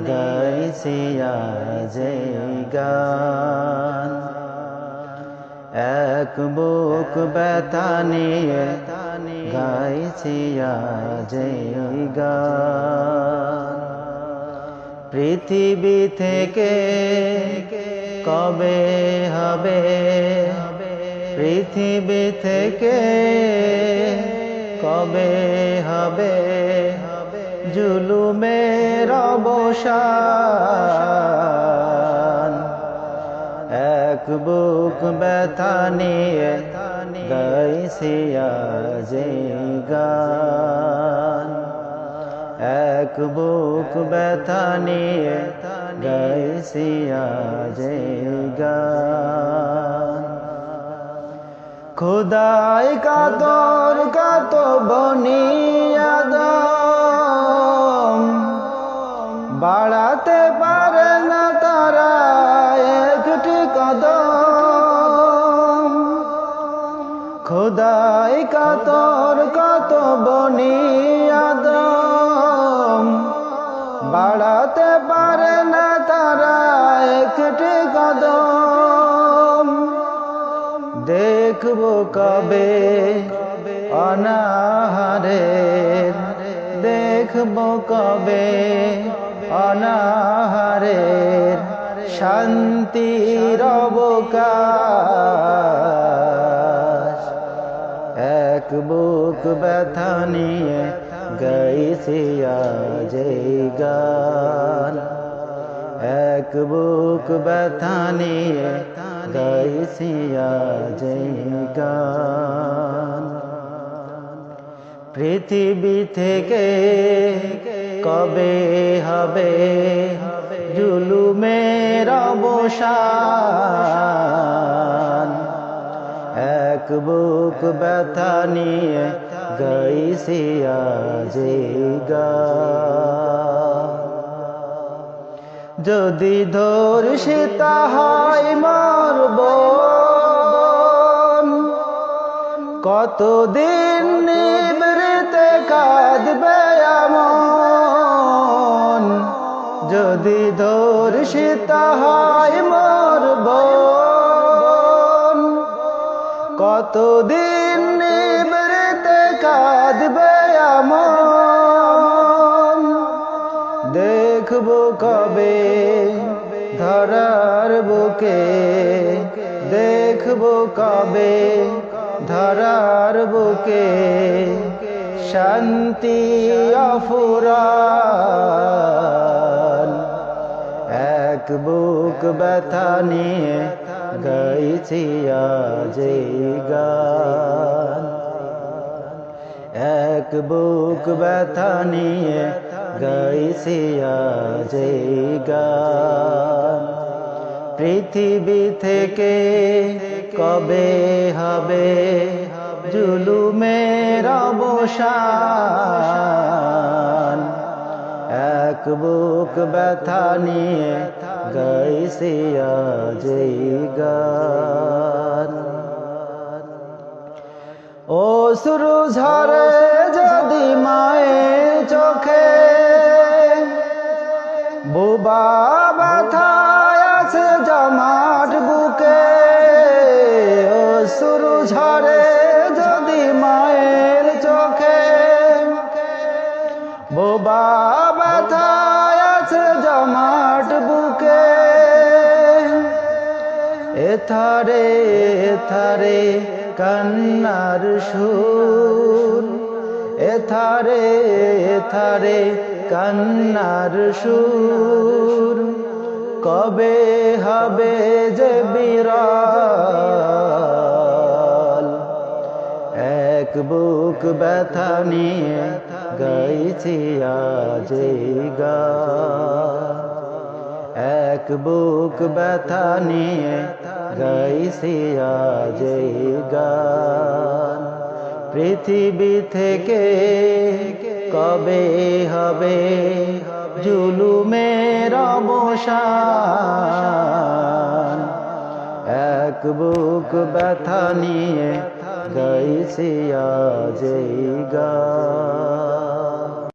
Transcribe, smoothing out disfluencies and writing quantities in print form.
গাইছি আজ এই গান। এক বুক ব্যথা নিয়ে গাইছি আজ এই গান। পৃথিবী থেকে কবে হবে, পৃথিবী থেকে কবে হবে জুলুমের অবসান। এক বুক ব্যথা নিয়ে গাইছি আজ এই গান। এক বুক ব্যথা নিয়ে গাইছি আজ এই গান। খোদাই কাতর কাত বনি আদম, বাড়াতে পারে না তারা একটি কদম। খোদাই কাতর কাত বনি আদম, বাড়াতে পারে না তারা একটি কদম। দেখবো কবে অনাহারের, দেখবো কবে অনাহারের শান্তির অবকাশ। এক বুক ব্যথা নিয়ে গাইছি আজ এই গান। এক বুক ব্যথা নিয়ে গাইছি আজ এই গান। পৃথিবী থেকে কবে হবে জুলুমের অবসান। এক বুক ব্যথা নিয়ে গাইছি আজ এই গান। যদি ধর্ষিত হয় মরব, কতদিন নিভৃতে কাঁদবে আমন। যদি ধর্ষিত হয় মরব, কতদিন নিভৃতে কাঁদবে আমন। দেখবো কবে ধরার বুকে, দেখবো কবে ধরার বুকে শান্তি অফুরান। এক বুক ব্যথা নিয়ে গাইছি আজ এই গান। এক বুক ব্যথা নিয়ে গাইছি আজ এই গান। পৃথিবী থেকে কবে হবে জুলুমের অবসান। এক বুক ব্যথা নিয়ে গাইছি আজ এই গান। অশ্রু ঝরে যদি মায়ের চোখে, বুবা ব্যথায় আছে জমাট বুকে। অশ্রু ঝরে যদি মায়ের চোখে, বুবা ব্যথায় আছে জমাট বুকে। এথারে এথারে কান্নার সুর, এথারে এথারে কান্নার সুর। কবে হবে যে বিরাল। এক বুক ব্যথা নিয়ে গাইছি আজ এই গান। এক বুক ব্যথা নিয়ে গাইছি আজ এই গান। পৃথিবী থেকে কবে হবে জুলুমের অবসান। এক বুক ব্যথা নিয়ে গাইছি আজ এই গান।